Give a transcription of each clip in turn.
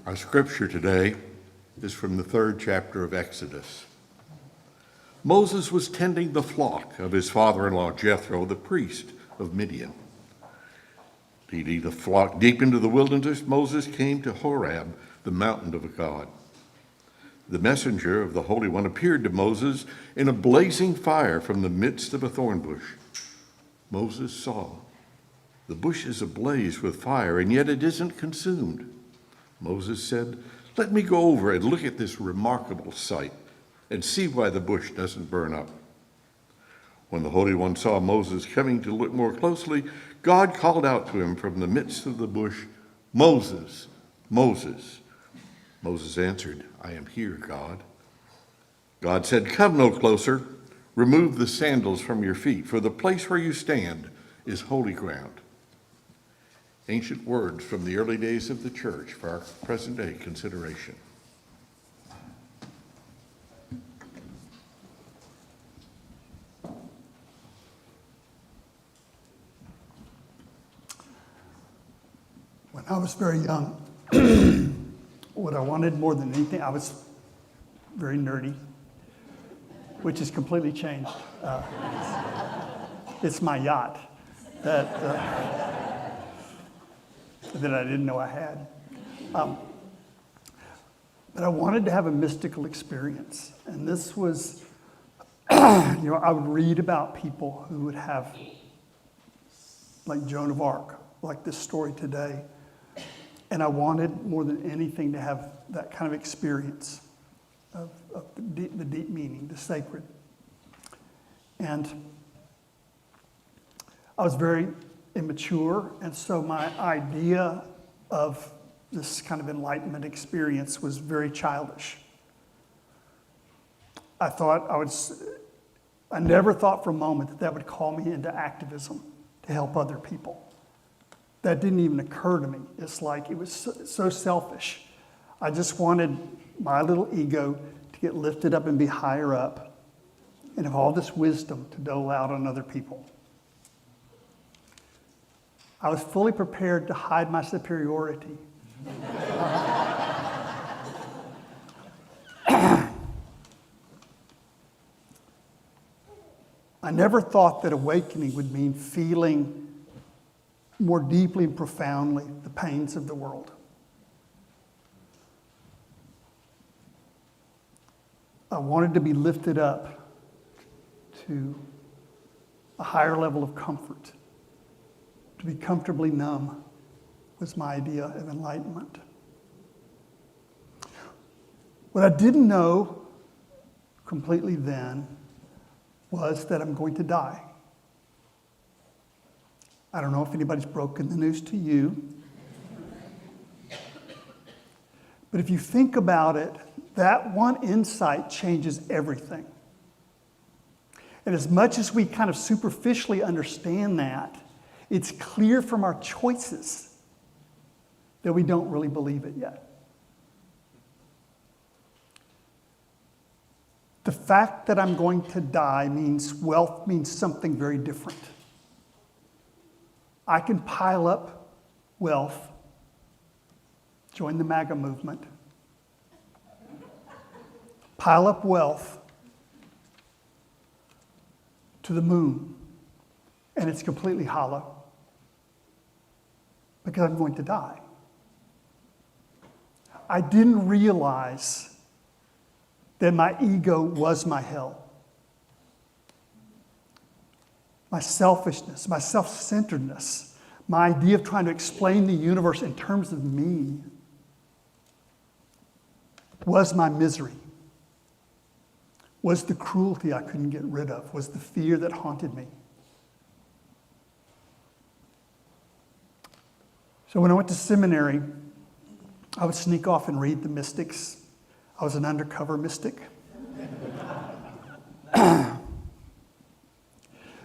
Our scripture today is from the 3rd chapter of Exodus. Moses was tending the flock of his father-in-law Jethro, the priest of Midian. Leading the flock deep into the wilderness, Moses came to Horeb, the mountain of God. The messenger of the Holy One appeared to Moses in a blazing fire from the midst of a thorn bush. Moses saw the bush is ablaze with fire, and yet it isn't consumed. Moses said, "Let me go over and look at this remarkable sight and see why the bush doesn't burn up." When the Holy One saw Moses coming to look more closely, God called out to him from the midst of the bush, "Moses, Moses." Moses answered, "I am here, God." God said, "Come no closer. Remove the sandals from your feet, for the place where you stand is holy ground." Ancient words from the early days of the church for our present day consideration. When I was very young, what I wanted more than anything, I was very nerdy, which has completely changed. It's my yacht that I didn't know I had. But I wanted to have a mystical experience. And this was, I would read about people who would have, like Joan of Arc, like this story today. And I wanted more than anything to have that kind of experience of the deep meaning, the sacred. And I was very immature, and so my idea of this kind of enlightenment experience was very childish. I never thought for a moment that would call me into activism to help other people. That didn't even occur to me. It's like it was so selfish. I just wanted my little ego to get lifted up and be higher up and have all this wisdom to dole out on other people. I was fully prepared to hide my superiority. I never thought that awakening would mean feeling more deeply and profoundly the pains of the world. I wanted to be lifted up to a higher level of comfort. To be comfortably numb was my idea of enlightenment. What I didn't know completely then was that I'm going to die. I don't know if anybody's broken the news to you. But if you think about it, that one insight changes everything. And as much as we kind of superficially understand that, it's clear from our choices that we don't really believe it yet. The fact that I'm going to die means wealth means something very different. I can pile up wealth, join the MAGA movement, pile up wealth to the moon, and it's completely hollow because I'm going to die. I didn't realize that my ego was my hell. My selfishness, my self-centeredness, my idea of trying to explain the universe in terms of me was my misery, was the cruelty I couldn't get rid of, was the fear that haunted me. So when I went to seminary, I would sneak off and read the mystics. I was an undercover mystic.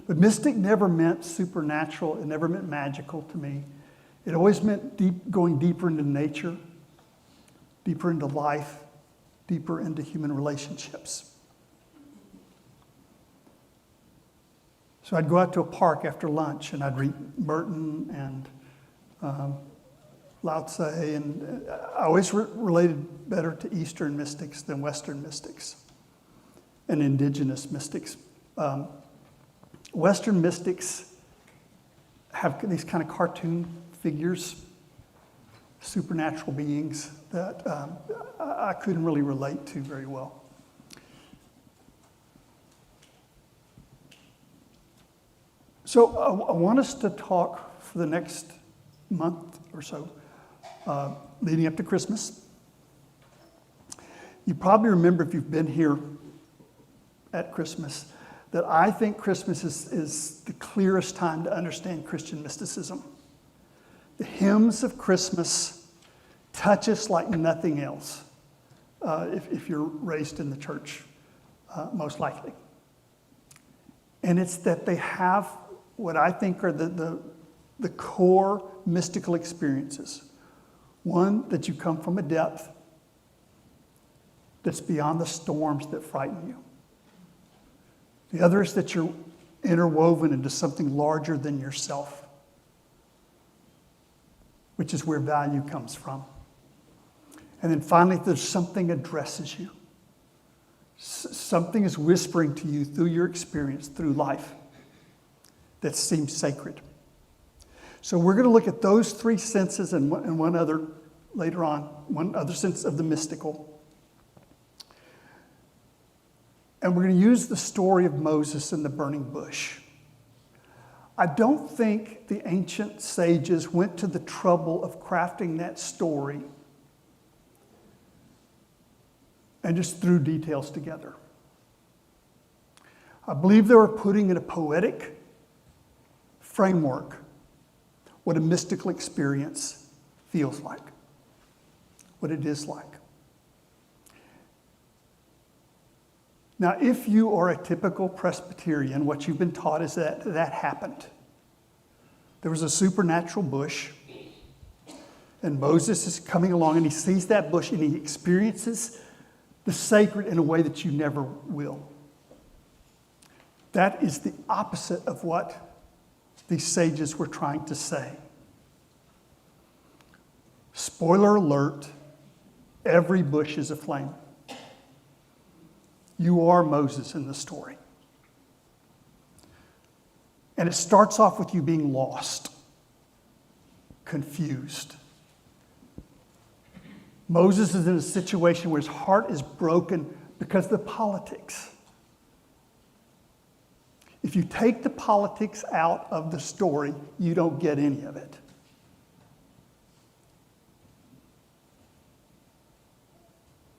But mystic never meant supernatural. It never meant magical to me. It always meant going deeper into nature, deeper into life, deeper into human relationships. So I'd go out to a park after lunch and I'd read Merton and Lao Tse, and I always related better to Eastern mystics than Western mystics and indigenous mystics. Western mystics have these kind of cartoon figures, supernatural beings that I couldn't really relate to very well. So I want us to talk for the next month or so, leading up to Christmas. You probably remember, if you've been here at Christmas, that I think Christmas is the clearest time to understand Christian mysticism. The hymns of Christmas touch us like nothing else, if you're raised in the church, most likely. And it's that they have what I think are the core mystical experiences. One, that you come from a depth that's beyond the storms that frighten you. The other is that you're interwoven into something larger than yourself, which is where value comes from. And then finally, there's something addresses you. Something is whispering to you through your experience, through life, that seems sacred. So we're going to look at those three senses and one other later on, one other sense of the mystical. And we're going to use the story of Moses and the burning bush. I don't think the ancient sages went to the trouble of crafting that story and just threw details together. I believe they were putting in a poetic framework what a mystical experience feels like, what it is like. Now, if you are a typical Presbyterian, what you've been taught is that that happened. There was a supernatural bush, and Moses is coming along and he sees that bush and he experiences the sacred in a way that you never will. That is the opposite of what these sages were trying to say. Spoiler alert, every bush is aflame. You are Moses in the story. And it starts off with you being lost, confused. Moses is in a situation where his heart is broken because of the politics. If you take the politics out of the story, you don't get any of it.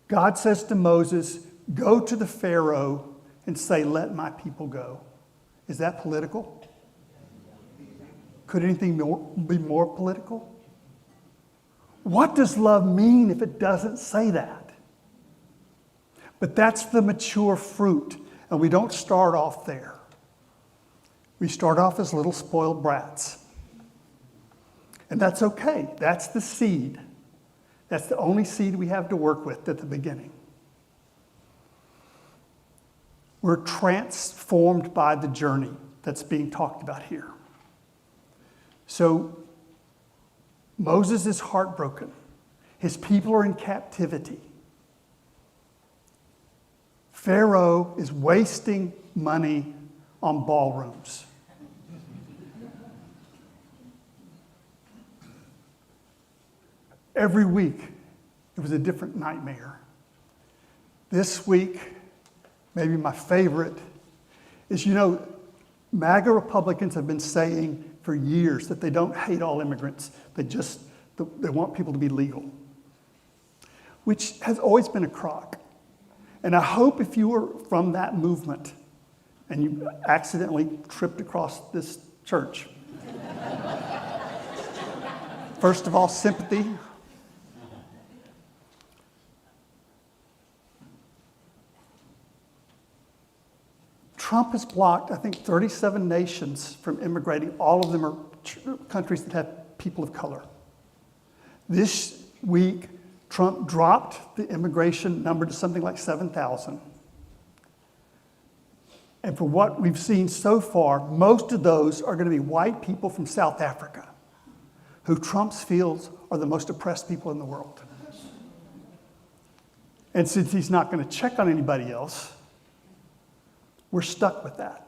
God says to Moses, go to the Pharaoh and say, let my people go. Is that political? Could anything be more political? What does love mean if it doesn't say that? But that's the mature fruit, and we don't start off there. We start off as little spoiled brats. And that's okay. That's the seed. That's the only seed we have to work with at the beginning. We're transformed by the journey that's being talked about here. So Moses is heartbroken. His people are in captivity. Pharaoh is wasting money on ballrooms. Every week, it was a different nightmare. This week, maybe my favorite, is, MAGA Republicans have been saying for years that they don't hate all immigrants. They want people to be legal, which has always been a crock. And I hope if you were from that movement and you accidentally tripped across this church, first of all, sympathy. Trump has blocked, I think, 37 nations from immigrating. All of them are countries that have people of color. This week, Trump dropped the immigration number to something like 7,000. And for what we've seen so far, most of those are going to be white people from South Africa, who Trump feels are the most oppressed people in the world. And since he's not going to check on anybody else, we're stuck with that.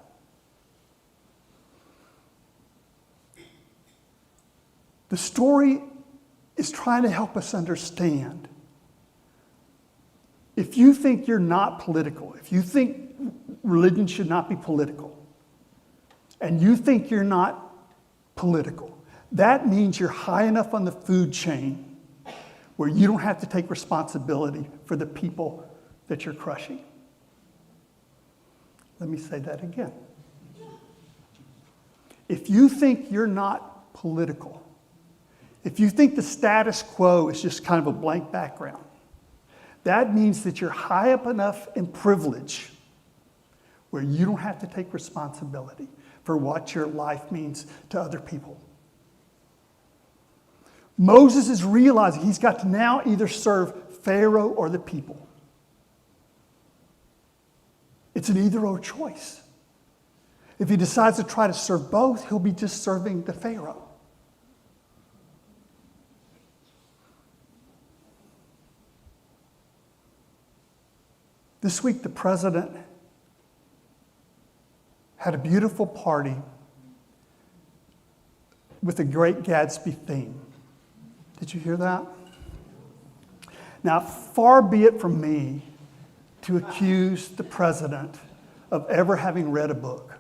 The story is trying to help us understand. If you think you're not political, if you think religion should not be political, and you think you're not political, that means you're high enough on the food chain where you don't have to take responsibility for the people that you're crushing. Let me say that again. If you think you're not political, if you think the status quo is just kind of a blank background, that means that you're high up enough in privilege where you don't have to take responsibility for what your life means to other people. Moses is realizing he's got to now either serve Pharaoh or the people. It's an either-or choice. If he decides to try to serve both, he'll be just serving the Pharaoh. This week, the president had a beautiful party with a Great Gatsby theme. Did you hear that? Now, far be it from me to accuse the president of ever having read a book.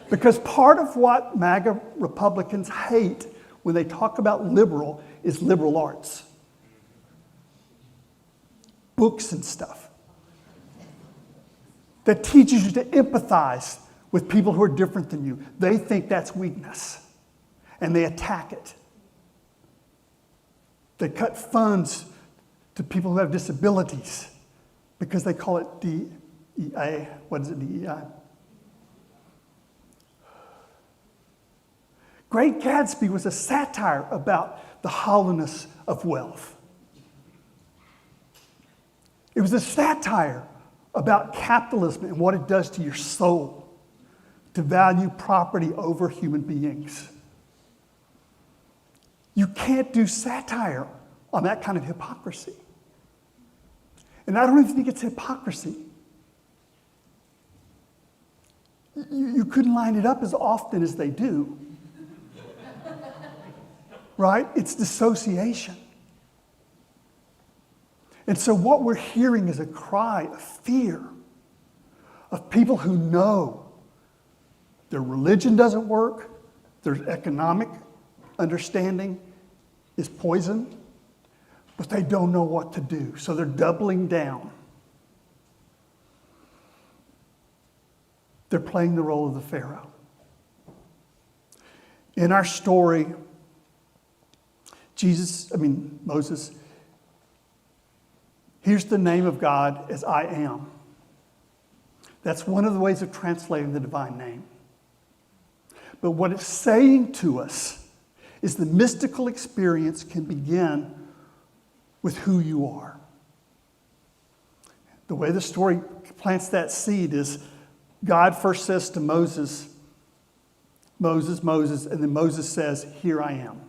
Because part of what MAGA Republicans hate when they talk about liberal is liberal arts. Books and stuff that teaches you to empathize with people who are different than you. They think that's weakness, and they attack it. They cut funds to people who have disabilities because they call it DEI. What is it, DEI? Great Gatsby was a satire about the hollowness of wealth. It was a satire about capitalism and what it does to your soul, to value property over human beings. You can't do satire on that kind of hypocrisy. And I don't even think it's hypocrisy. You couldn't line it up as often as they do. Right? It's dissociation. And so what we're hearing is a cry of fear of people who know their religion doesn't work, their economic understanding is poison, but they don't know what to do. So they're doubling down. They're playing the role of the Pharaoh. In our story, Moses, here's the name of God as I am. That's one of the ways of translating the divine name. But what it's saying to us is the mystical experience can begin with who you are. The way the story plants that seed is God first says to Moses, Moses, Moses, and then Moses says, here I am.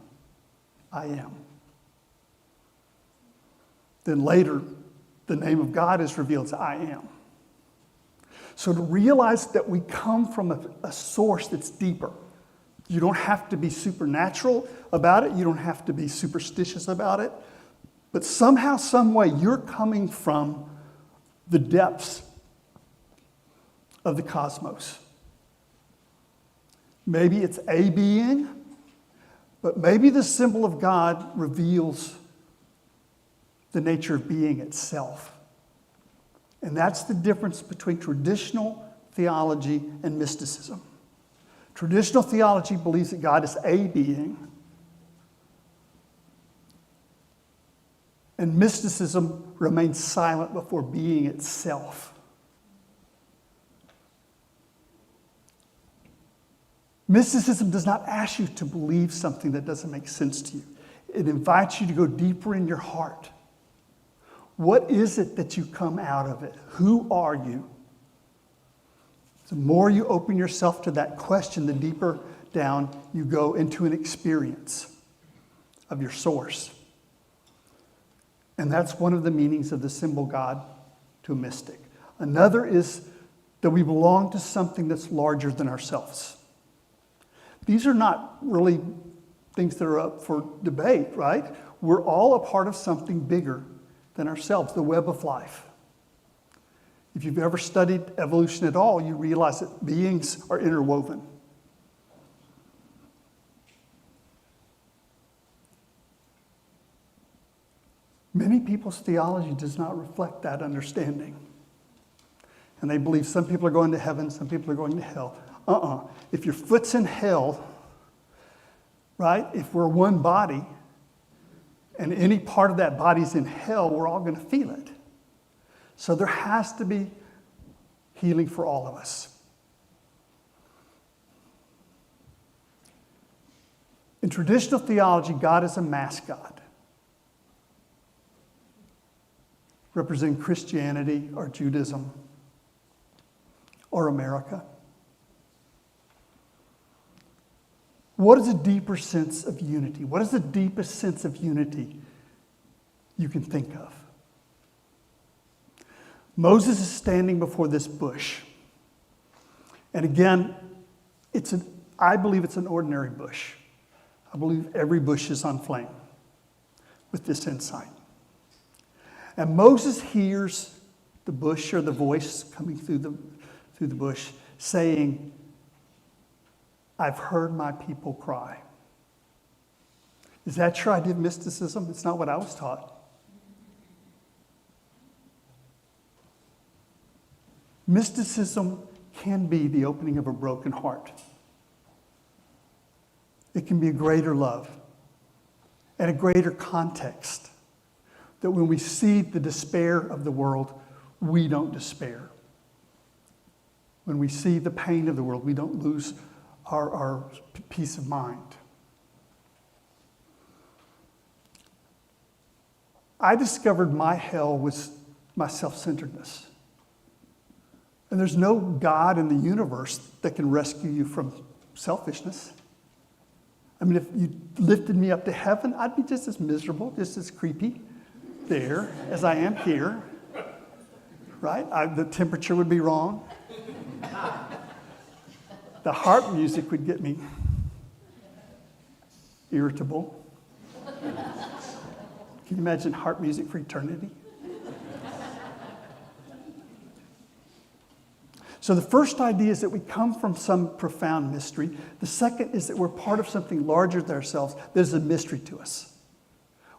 I am. Then later, the name of God is revealed as I am. So to realize that we come from a source that's deeper. You don't have to be supernatural about it. You don't have to be superstitious about it. But somehow, some way, you're coming from the depths of the cosmos. Maybe it's a being, but maybe the symbol of God reveals the nature of being itself. And that's the difference between traditional theology and mysticism. Traditional theology believes that God is a being, and mysticism remains silent before being itself. Mysticism does not ask you to believe something that doesn't make sense to you. It invites you to go deeper in your heart. What is it that you come out of it? Who are you? The more you open yourself to that question, the deeper down, you go into an experience of your source. And that's one of the meanings of the symbol God to a mystic. Another is that we belong to something that's larger than ourselves. These are not really things that are up for debate, right? We're all a part of something bigger than ourselves, the web of life. If you've ever studied evolution at all, you realize that beings are interwoven. Many people's theology does not reflect that understanding. And they believe some people are going to heaven, some people are going to hell. If your foot's in hell, right? If we're one body, and any part of that body's in hell, we're all going to feel it. So there has to be healing for all of us. In traditional theology, God is a mascot, representing Christianity or Judaism or America. What is a deeper sense of unity? What is the deepest sense of unity you can think of? Moses is standing before this bush. And again, I believe it's an ordinary bush. I believe every bush is on flame with this insight. And Moses hears the bush, or the voice coming through the bush, saying, "I've heard my people cry." Is that your idea of mysticism? It's not what I was taught. Mysticism can be the opening of a broken heart. It can be a greater love and a greater context. That when we see the despair of the world, we don't despair. When we see the pain of the world, we don't lose our peace of mind. I discovered my hell was my self-centeredness. And there's no God in the universe that can rescue you from selfishness. I mean, if you lifted me up to heaven, I'd be just as miserable, just as creepy there as I am here, right? The temperature would be wrong. The harp music would get me irritable. Can you imagine harp music for eternity? So the first idea is that we come from some profound mystery. The second is that we're part of something larger than ourselves that is a mystery to us.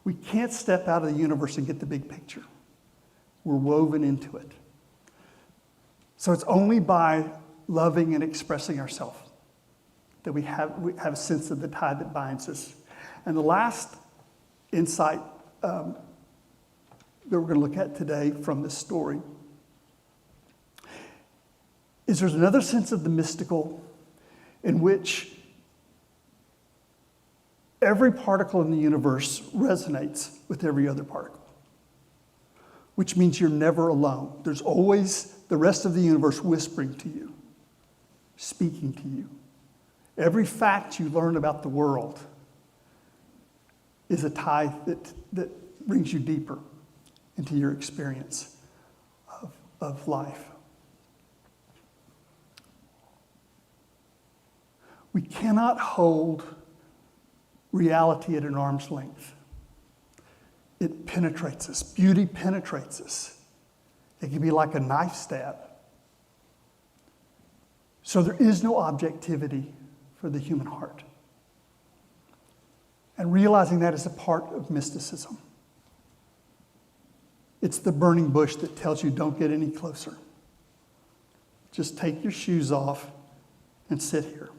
We can't step out of the universe and get the big picture. We're woven into it. So it's only by loving and expressing ourselves that we have a sense of the tie that binds us. And the last insight that we're going to look at today from this story is there's another sense of the mystical in which every particle in the universe resonates with every other particle, which means you're never alone. There's always the rest of the universe whispering to you, speaking to you. Every fact you learn about the world is a tie that brings you deeper into your experience of life. We cannot hold reality at an arm's length. It penetrates us. Beauty penetrates us. It can be like a knife stab. So there is no objectivity for the human heart. And realizing that is a part of mysticism. It's the burning bush that tells you don't get any closer. Just take your shoes off and sit here.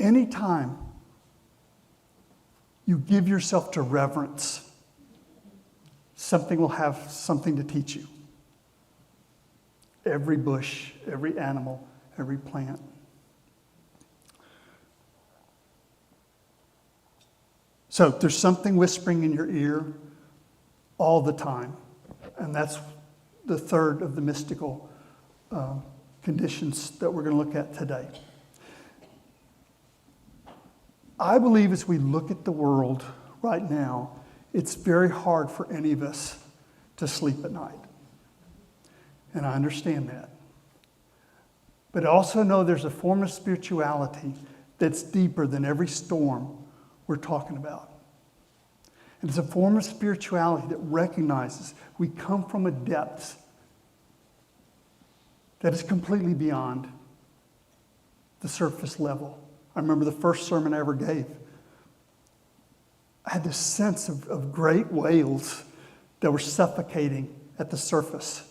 Anytime you give yourself to reverence, something will have something to teach you. Every bush, every animal, every plant. So there's something whispering in your ear all the time. And that's the third of the mystical conditions that we're going to look at today. I believe as we look at the world right now, it's very hard for any of us to sleep at night. And I understand that. But I also know there's a form of spirituality that's deeper than every storm we're talking about. And it's a form of spirituality that recognizes we come from a depth that is completely beyond the surface level. I remember the first sermon I ever gave. I had this sense of great whales that were suffocating at the surface.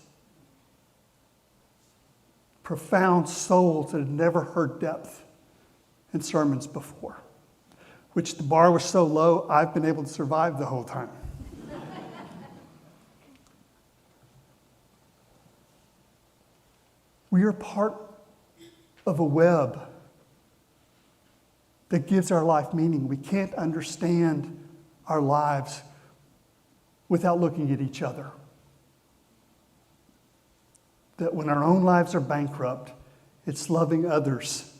Profound souls that had never heard depth in sermons before, which the bar was so low, I've been able to survive the whole time. We are part of a web that gives our life meaning. We can't understand our lives without looking at each other. That when our own lives are bankrupt, it's loving others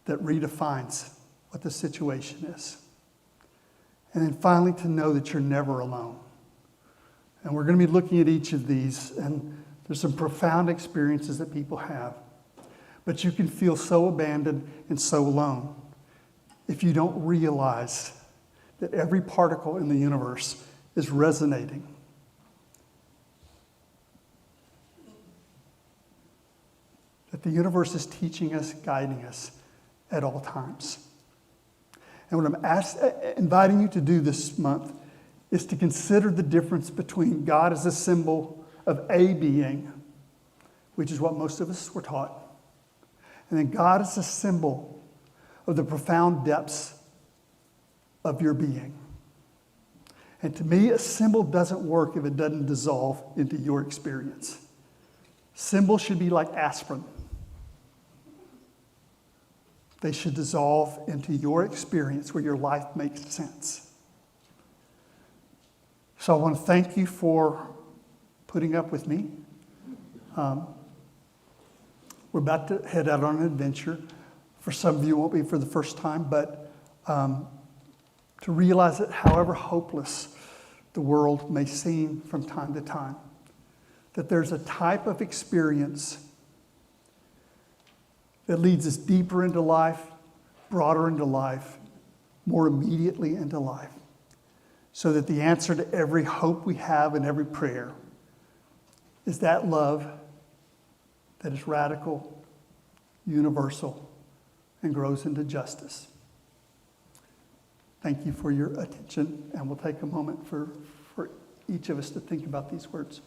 that redefines what the situation is. And then finally, to know that you're never alone. And we're going to be looking at each of these, and there's some profound experiences that people have. But you can feel so abandoned and so alone if you don't realize that every particle in the universe is resonating. That the universe is teaching us, guiding us at all times. And what I'm inviting you to do this month is to consider the difference between God as a symbol of a being, which is what most of us were taught, and then God as a symbol of the profound depths of your being. And to me, a symbol doesn't work if it doesn't dissolve into your experience. Symbols should be like aspirin. They should dissolve into your experience where your life makes sense. So I want to thank you for putting up with me. We're about to head out on an adventure. For some of you, it won't be for the first time, but to realize that however hopeless the world may seem from time to time, that there's a type of experience that leads us deeper into life, broader into life, more immediately into life, so that the answer to every hope we have and every prayer is that love that is radical, universal, and grows into justice. Thank you for your attention, and we'll take a moment for each of us to think about these words.